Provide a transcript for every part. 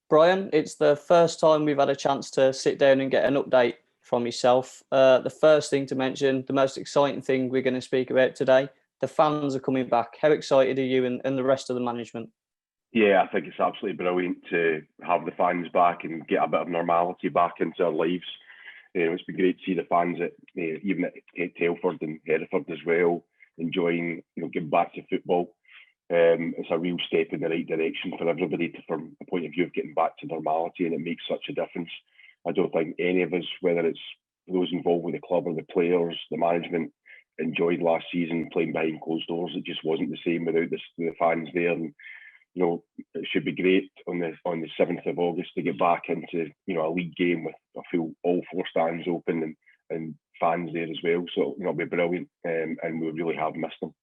Brian, it's the first time we've had a chance to sit down and get an update from yourself. The first thing to mention, the most exciting thing we're going to speak about today, the fans are coming back. How excited are you and the rest of the management? Yeah, I think it's absolutely brilliant to have the fans back and get a bit of normality back into our lives. It's been great to see the fans at even at Telford and Hereford as well, enjoying getting back to football. It's a real step in the right direction for everybody from a point of view of getting back to normality, and it makes such a difference. I don't think any of us, whether it's those involved with the club or the players, the management, enjoyed last season playing behind closed doors. It just wasn't the same without the fans there. And it should be great on the 7th of August to get back into a league game with all four stands open and fans there as well. So it'll be brilliant, and we really have missed them.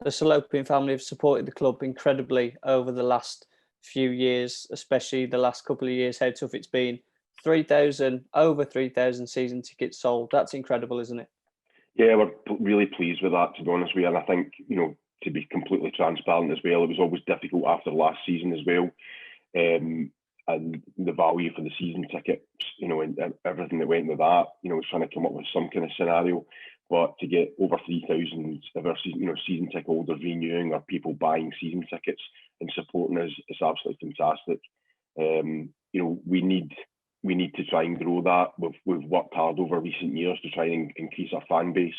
The Salopian family have supported the club incredibly over the last few years, especially the last couple of years. How tough it's been. Over 3,000 season tickets sold. That's incredible, isn't it? Yeah, we're really pleased with that, to be honest with you. And I think to be completely transparent as well, it was always difficult after last season as well. And the value for the season tickets, and everything that went with that, was trying to come up with some kind of scenario. But to get over 3,000 of our season ticket holders renewing or people buying season tickets and supporting us, it's absolutely fantastic. We need to try and grow that. We've worked hard over recent years to try and increase our fan base.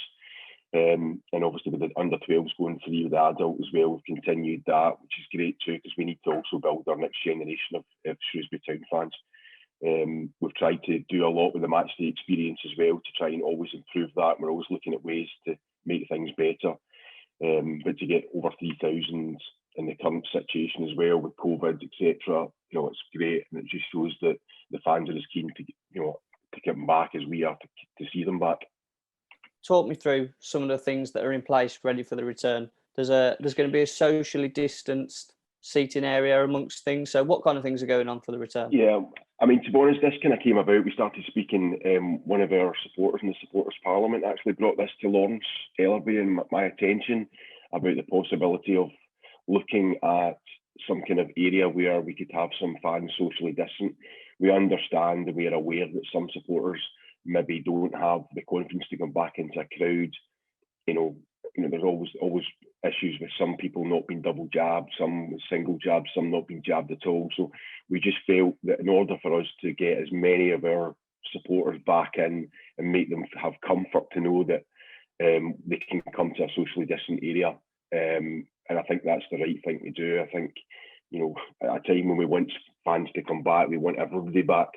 And obviously with the under 12s going free with the adult as well, we've continued that, which is great too, because we need to also build our next generation of Shrewsbury Town fans. We've tried to do a lot with the matchday experience as well to try and always improve that. We're always looking at ways to make things better. But to get over 3,000 in the current situation as well with COVID, etc., it's great, and it just shows that the fans are as keen to get them back as we are to see them back. Talk me through some of the things that are in place ready for the return. There's going to be a socially distanced seating area amongst things. So what kind of things are going on for the return? Yeah, I mean, to be honest, this kind of came about. We started speaking, one of our supporters in the Supporters Parliament actually brought this to Lawrence Ellerby and my attention about the possibility of looking at some kind of area where we could have some fans socially distant. We understand and we are aware that some supporters maybe don't have the confidence to come back into a crowd. There's always issues with some people not being double jabbed, some with single jabs, some not being jabbed at all. So we just felt that in order for us to get as many of our supporters back in and make them have comfort to know that they can come to a socially distant area, and I think that's the right thing to do. I think, at a time when we want fans to come back, we want everybody back.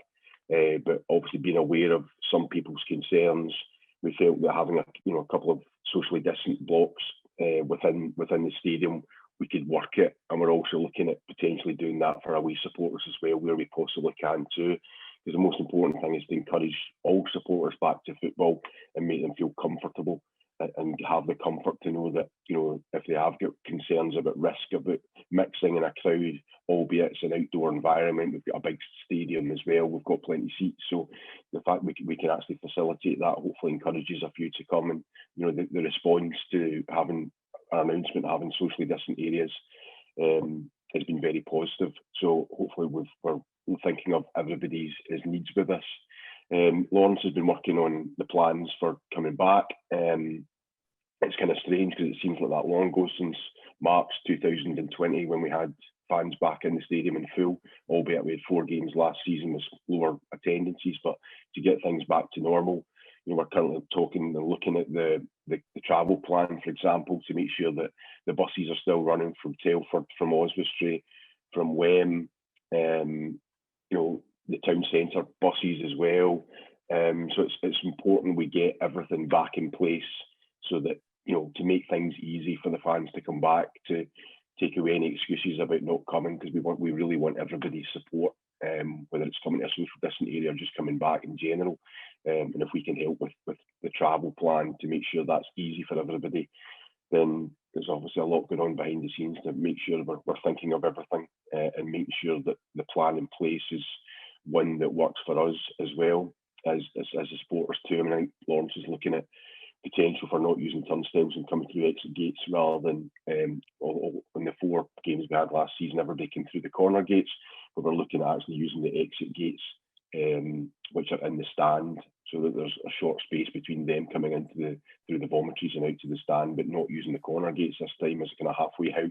But obviously being aware of some people's concerns, we felt that having a couple of socially distant blocks within the stadium, we could work it. And we're also looking at potentially doing that for away supporters as well, where we possibly can too. Because the most important thing is to encourage all supporters back to football and make them feel comfortable and have the comfort to know that, if they have got concerns about risk, about mixing in a crowd, albeit it's an outdoor environment, we've got a big stadium as well, we've got plenty of seats. So the fact we can actually facilitate that hopefully encourages a few to come. And, the response to having an announcement, having socially distant areas has been very positive. So hopefully we're thinking of everybody's needs with this. Lawrence has been working on the plans for coming back. It's kind of strange because it seems like that long ago since March 2020 when we had fans back in the stadium in full, albeit we had 4 games last season with lower attendances. But to get things back to normal, we're currently talking and looking at the travel plan, for example, to make sure that the buses are still running from Telford, from Oswestry, from Wem, the town centre buses as well. So it's important we get everything back in place so that, to make things easy for the fans to come back, to take away any excuses about not coming, because we really want everybody's support, whether it's coming to a social distant area or just coming back in general. And if we can help with the travel plan to make sure that's easy for everybody, then there's obviously a lot going on behind the scenes to make sure we're thinking of everything and making sure that the plan in place is one that works for us as well as the supporters too. I mean, I think Lawrence is looking at potential for not using turnstiles and coming through exit gates rather than in the 4 games we had last season, everybody came through the corner gates. we're looking at actually using the exit gates, which are in the stand, so that there's a short space between them coming into through the vomitories and out to the stand, but not using the corner gates this time as a kind of halfway house,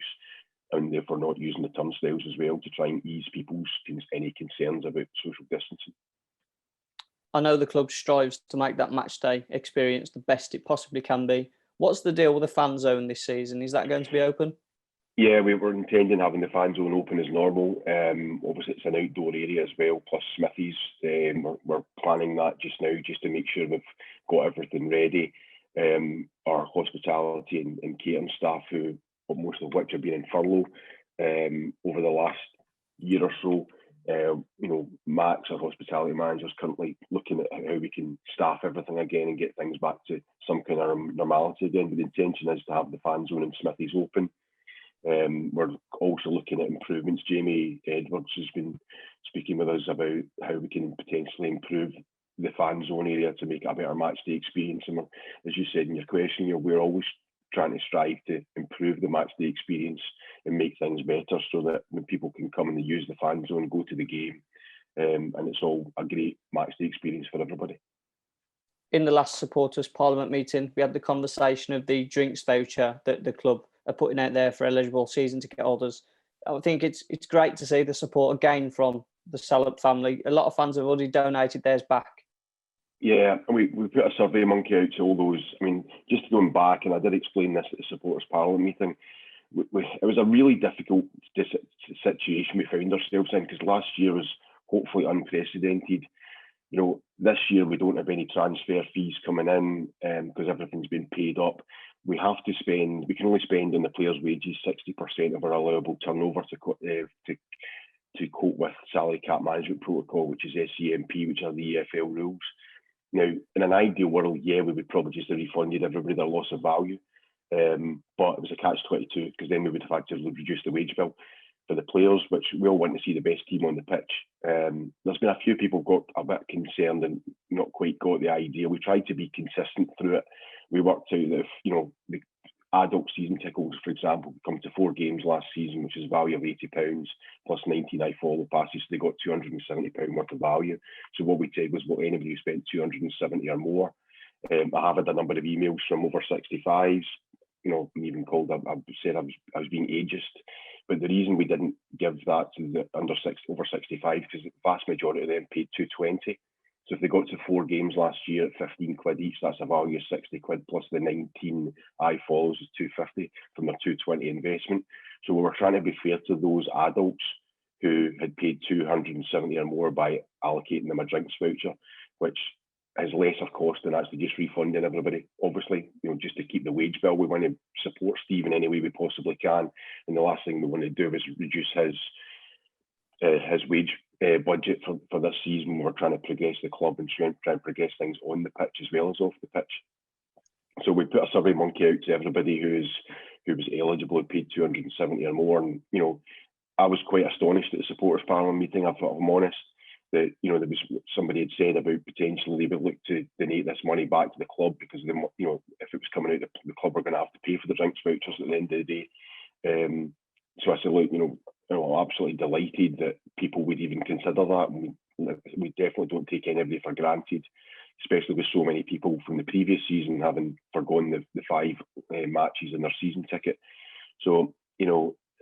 and therefore not using the turnstiles as well to try and ease people's any concerns about social distancing. I know the club strives to make that match day experience the best it possibly can be. What's the deal with the fan zone this season? Is that going to be open? Yeah, we were intending having the fan zone open as normal. Obviously, it's an outdoor area as well, plus Smithies. We're planning that just now, just to make sure we've got everything ready. Our hospitality and catering staff, who most of which have been in furlough over the last year or so. Max, our hospitality manager, is currently looking at how we can staff everything again and get things back to some kind of normality again. But the intention is to have the fan zone and Smithies open. We're also looking at improvements. Jamie Edwards has been speaking with us about how we can potentially improve the fan zone area to make it a better match day experience. And as you said in your question, we're always trying to strive to improve the match day experience and make things better, so that when people can come and they use the fan zone, go to the game, and it's all a great match day experience for everybody. In the last supporters parliament meeting, we had the conversation of the drinks voucher that the club are putting out there for eligible season ticket holders. I think it's great to see the support again from the Salop family. A lot of fans have already donated theirs back. Yeah, and we put a survey monkey out to all those. I mean, just going back, and I did explain this at the supporters parliament meeting, it was a really difficult situation we found ourselves in, because last year was hopefully unprecedented. This year we don't have any transfer fees coming in because everything's been paid up. We have to spend. We can only spend on the players' wages 60% of our allowable turnover to cope with salary cap management protocol, which is SCMP, which are the EFL rules. Now, in an ideal world, we would probably just have refunded everybody their loss of value, but it was a catch-22, because then we would have had to reduce the wage bill for the players, which we all want to see the best team on the pitch. There's been a few people got a bit concerned and not quite got the idea. We tried to be consistent through it. We worked out that if, the adult season tickets, for example, come to 4 games last season, which is a value of £80 plus 19 follow passes, so they got £270 worth of value. So what we said was, well, anybody who spent 270 or more. I have had a number of emails from over 65s, even called, I said I was being ageist. But the reason we didn't give that to the over 65, because the vast majority of them paid £220. So if they got to 4 games last year at 15 quid each, that's a value of 60 quid plus the 19 follows is 250 from their 220 investment. So we were trying to be fair to those adults who had paid 270 or more by allocating them a drinks voucher, which is lesser cost than actually just refunding everybody. Obviously, just to keep the wage bill, we want to support Steve in any way we possibly can. And the last thing we want to do is reduce his wage budget for this season. We're trying to progress the club and try and progress things on the pitch as well as off the pitch. So we put a survey monkey out to everybody who was eligible, who paid 270 or more. And I was quite astonished at the supporters parliament meeting, if I'm honest, that there was somebody had said about potentially they would look to donate this money back to the club, because if it was coming out, the club were going to have to pay for the drinks vouchers at the end of the day. So I said, look, I'm absolutely delighted that people would even consider that. And we definitely don't take anybody for granted, especially with so many people from the previous season having forgone the 5 matches in their season ticket. So,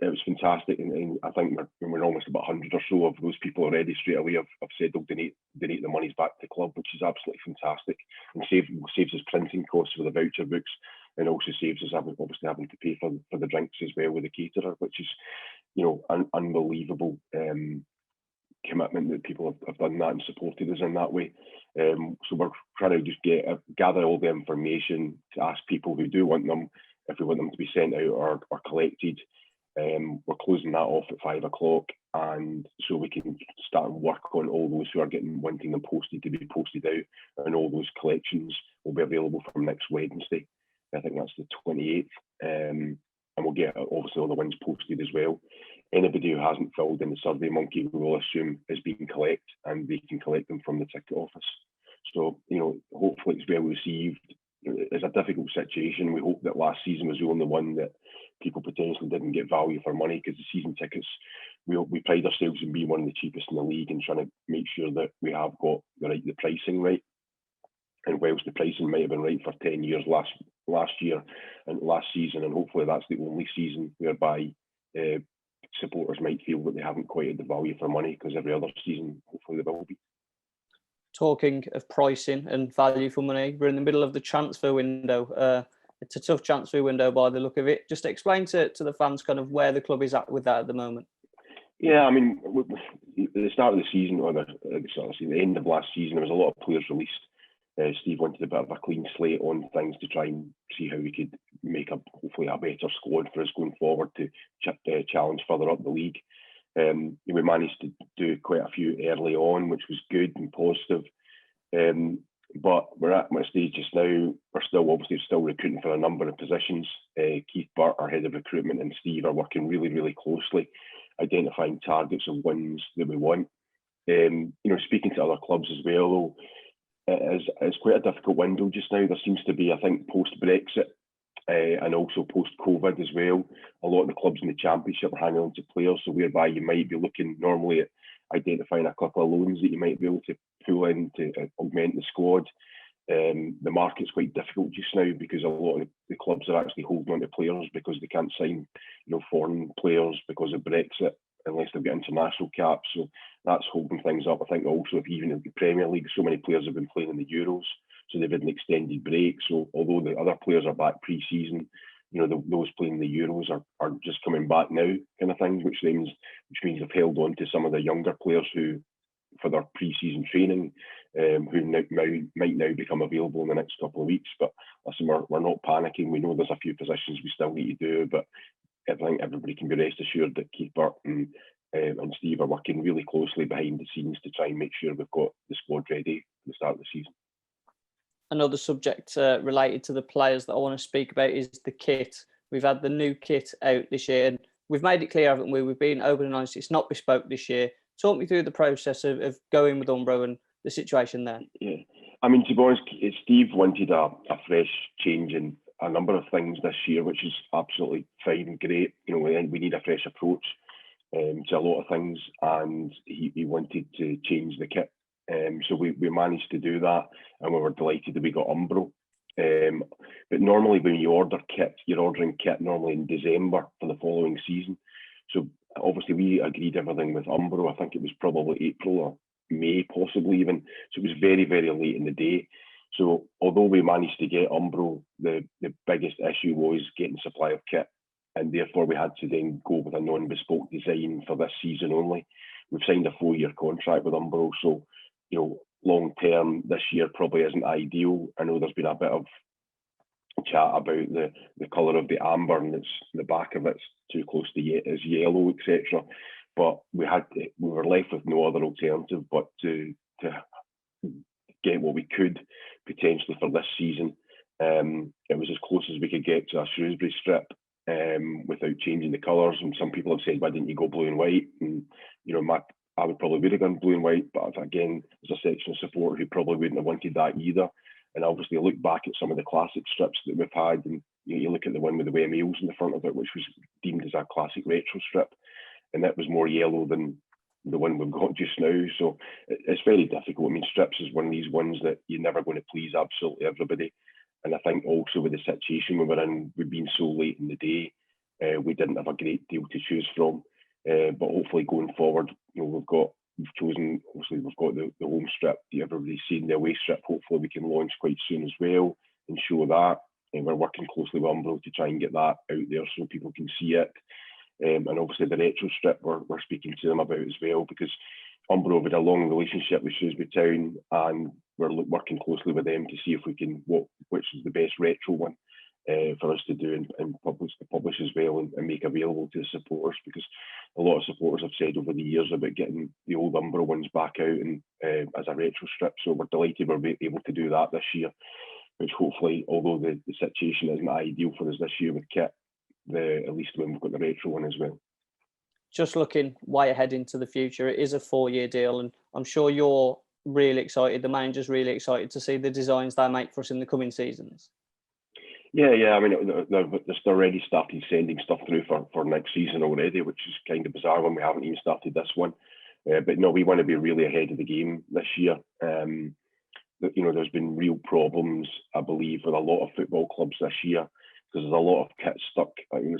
it was fantastic. And I think we're almost about 100 or so of those people already straight away have said they'll donate the monies back to the club, which is absolutely fantastic, and saves us printing costs for the voucher books, and also saves us obviously having to pay for the drinks as well with the caterer, which is an unbelievable commitment that people have done that and supported us in that way. So we're trying to just gather all the information to ask people who do want them, if we want them to be sent out or collected. We're closing that off at 5 o'clock, and so we can start and work on all those who are wanting them posted to be posted out, and all those collections will be available from next Wednesday. I think that's the 28th, and we'll get obviously all the ones posted as well. Anybody who hasn't filled in the survey monkey, we will assume is being collected, and they can collect them from the ticket office. So hopefully it's well received. It's a difficult situation. We hope that last season was the only one that people potentially didn't get value for money, because the season tickets we pride ourselves in being one of the cheapest in the league and trying to make sure that we have got the pricing right. And whilst the pricing might have been right for 10 years last year and last season, and hopefully that's the only season whereby supporters might feel that they haven't quite had the value for money, because every other season, hopefully they will be. Talking of pricing and value for money, we're in the middle of the transfer window. It's a tough transfer window by the look of it. Just explain to the fans kind of where the club is at with that at the moment. Yeah, I mean, at the start of the season, or the end of last season, there was a lot of players released. Steve wanted a bit of a clean slate on things to try and see how we could make hopefully a better squad for us going forward to challenge further up the league. We managed to do quite a few early on, which was good and positive. But we're at my stage just now. We're still recruiting for a number of positions. Keith Burt, our head of recruitment, and Steve are working really, really closely, identifying targets and wins that we want. Speaking to other clubs as well, though, it's quite a difficult window just now. There seems to be, I think, post-Brexit and also post-COVID as well, a lot of the clubs in the Championship are hanging on to players, so whereby you might be looking normally at identifying a couple of loans that you might be able to pull in to augment the squad. The market's quite difficult just now because a lot of the clubs are actually holding on to players because they can't sign, foreign players because of Brexit unless they've got international caps. So that's holding things up. I think also if even in the Premier League, so many players have been playing in the Euros, so they've had an extended break. So although the other players are back pre-season, those playing the Euros are just coming back now, kind of thing, which means they've held on to some of the younger players who, for their pre-season training, who might now become available in the next couple of weeks. But listen, we're not panicking. We know there's a few positions we still need to do, but I think everybody can be rest assured that Keith Burt and Steve are working really closely behind the scenes to try and make sure we've got the squad ready for the start of the season. Another subject related to the players that I want to speak about is the kit. We've had the new kit out this year, and we've made it clear, haven't we? We've been open and honest. It's not bespoke this year. Talk me through the process of going with Umbro and the situation there. Yeah, I mean, to be honest, Steve wanted a fresh change in a number of things this year, which is absolutely fine and great. We need a fresh approach to a lot of things, and he wanted to change the kit. So we managed to do that, and we were delighted that we got Umbro. But normally when you order kit, you're ordering kit normally in December for the following season. So obviously we agreed everything with Umbro. I think it was probably April or May, possibly even. So it was very, very late in the day. So although we managed to get Umbro, the biggest issue was getting supply of kit, and therefore we had to then go with a non-bespoke design for this season only. We've signed a 4-year contract with Umbro, so long term this year probably isn't ideal. I know there's been a bit of chat about the colour of the amber, and it's the back of it's too close to is yellow, etc. But we were left with no other alternative but to get what we could potentially for this season. It was as close as we could get to a Shrewsbury strip without changing the colours. And some people have said, why didn't you go blue and white? And I would probably have gone blue and white, but again, there's a section of support who probably wouldn't have wanted that either. And obviously, I look back at some of the classic strips that we've had, and you look at the one with the wheels in the front of it, which was deemed as a classic retro strip, and that was more yellow than the one we've got just now. So it's very difficult. I mean, strips is one of these ones that you're never going to please absolutely everybody. And I think also with the situation we were in, we've been so late in the day, we didn't have a great deal to choose from. But hopefully going forward, we've got the home strip that everybody's seen, the away strip. Hopefully we can launch quite soon as well and show that. And we're working closely with Umbro to try and get that out there so people can see it. And obviously the retro strip we're speaking to them about as well, because Umbro had a long relationship with Shrewsbury Town, and we're working closely with them to see if we can which is the best retro one for us to do and publish as well and make available to the supporters, because a lot of supporters have said over the years about getting the old Umbro ones back out and as a retro strip. So we're delighted we're able to do that this year, which hopefully, although the situation isn't ideal for us this year with kit, at least when we've got the retro one as well. Just looking way ahead into the future, it is a 4-year deal, and I'm sure you're really excited. The manager's really excited to see the designs they make for us in the coming seasons. Yeah. I mean, they're already started sending stuff through for next season already, which is kind of bizarre when we haven't even started this one. But no, we want to be really ahead of the game this year. There's been real problems, I believe, with a lot of football clubs this year because there's a lot of kit stuck.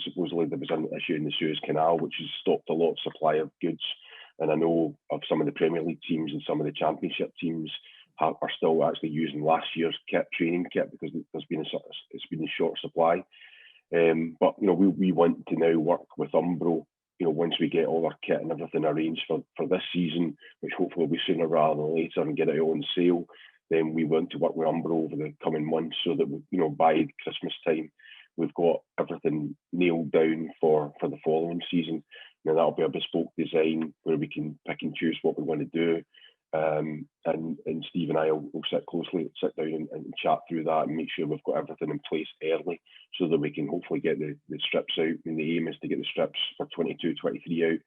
Supposedly there was an issue in the Suez Canal, which has stopped a lot of supply of goods. And I know of some of the Premier League teams and some of the Championship teams are still actually using last year's training kit because it's been in short supply. But we want to now work with Umbro. Once we get all our kit and everything arranged for this season, which hopefully will be sooner rather than later, and get it on sale, then we want to work with Umbro over the coming months so that by Christmas time we've got everything nailed down for the following season. Now that'll be a bespoke design where we can pick and choose what we want to do. And Steve and I will sit down and chat through that and make sure we've got everything in place early so that we can hopefully get the strips out. And the aim is to get the strips for 22-23 out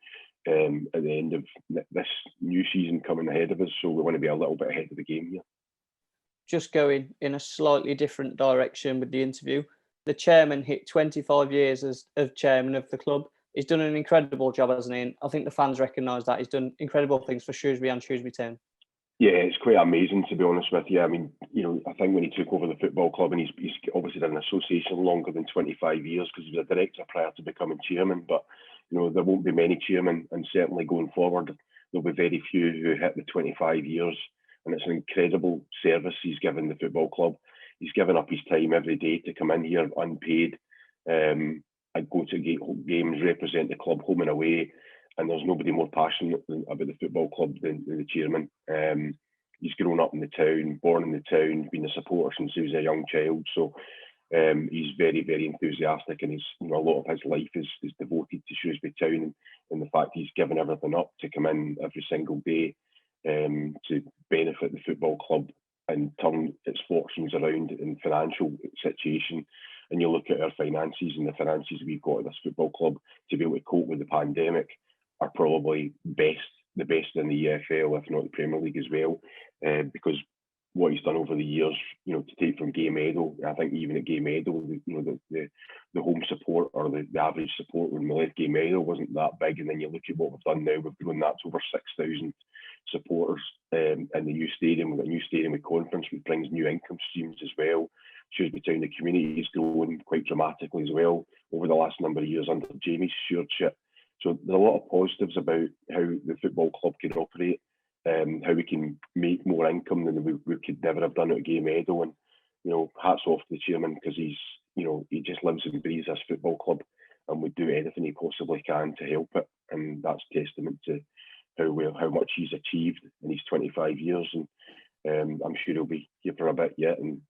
at the end of this new season coming ahead of us. So we want to be a little bit ahead of the game here. Just going in a slightly different direction with the interview, the chairman hit 25 years as chairman of the club. He's done an incredible job, hasn't he? And I think the fans recognise that. He's done incredible things for Shrewsbury and Shrewsbury Town. Yeah, it's quite amazing, to be honest with you. I mean, I think when he took over the football club, and he's obviously done an association longer than 25 years because he was a director prior to becoming chairman, but, there won't be many chairmen, and certainly going forward, there'll be very few who hit the 25 years, and it's an incredible service he's given the football club. He's given up his time every day to come in here unpaid, and go to games, represent the club home and away, and there's nobody more passionate about the football club than the chairman. He's grown up in the town, born in the town, been a supporter since he was a young child, so he's very, very enthusiastic, and a lot of his life is devoted to Shrewsbury Town, and the fact he's given everything up to come in every single day to benefit the football club and turn its fortunes around in financial situation. And you look at our finances and the finances we've got at this football club to be able to cope with the pandemic are probably the best in the EFL, if not the Premier League as well, because what he's done over the years, to take from Gay Meadow, I think even at Gay Meadow, the home support or the average support when we left Gay Meadow wasn't that big, and then you look at what we've done now, we've grown that to over 6,000 supporters in the new stadium. We've got a new stadium with conference, which brings new income streams as well. Shrewsbury Town, the community is growing quite dramatically as well over the last number of years under Jamie's stewardship. So there's a lot of positives about how the football club can operate, how we can make more income than we could never have done at Gay Meadow. And hats off to the chairman because he just lives and breathes this football club, and would do anything he possibly can to help it. And that's testament to how much he's achieved in his 25 years. And I'm sure he'll be here for a bit yet, and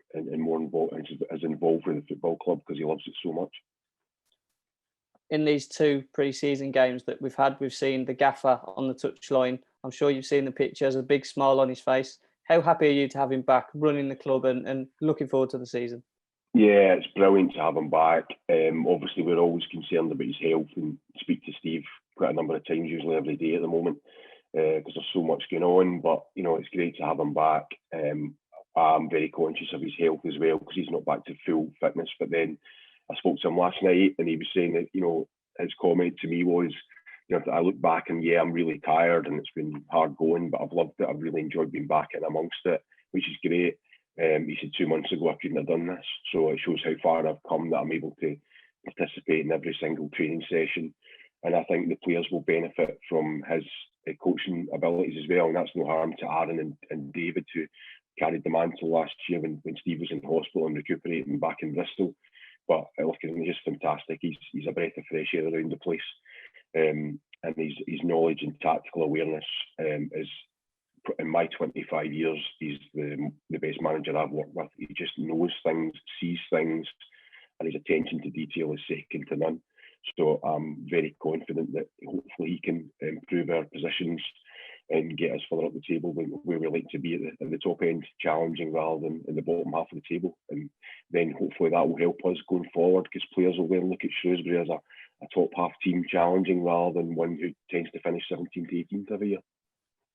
more involved with the football club because he loves it so much. In these two pre-season games that we've seen the gaffer on the touchline. I'm sure you've seen the pictures, a big smile on his face. How happy are you to have him back running the club and looking forward to the season? Yeah, it's brilliant to have him back. Obviously, we're always concerned about his health and speak to Steve quite a number of times, usually every day at the moment, because there's so much going on. But, it's great to have him back. I'm very conscious of his health as well because he's not back to full fitness. But then I spoke to him last night and he was saying that, his comment to me was, I look back and I'm really tired and it's been hard going, but I've loved it. I've really enjoyed being back in amongst it, which is great. He said 2 months ago I couldn't have done this. So it shows how far I've come that I'm able to participate in every single training session. And I think the players will benefit from his coaching abilities as well. And that's no harm to Aaron and David, who carried the mantle last year when Steve was in hospital and recuperating back in Bristol. But look, he's just fantastic. He's a breath of fresh air around the place. And his knowledge and tactical awareness is, in my 25 years, he's the best manager I've worked with. He just knows things, sees things, and his attention to detail is second to none. So I'm very confident that hopefully he can improve our positions and get us further up the table where we like to be at the top end, challenging rather than in the bottom half of the table. And then hopefully that will help us going forward because players will then look at Shrewsbury as a top half team challenging rather than one who tends to finish 17th, 18th every year.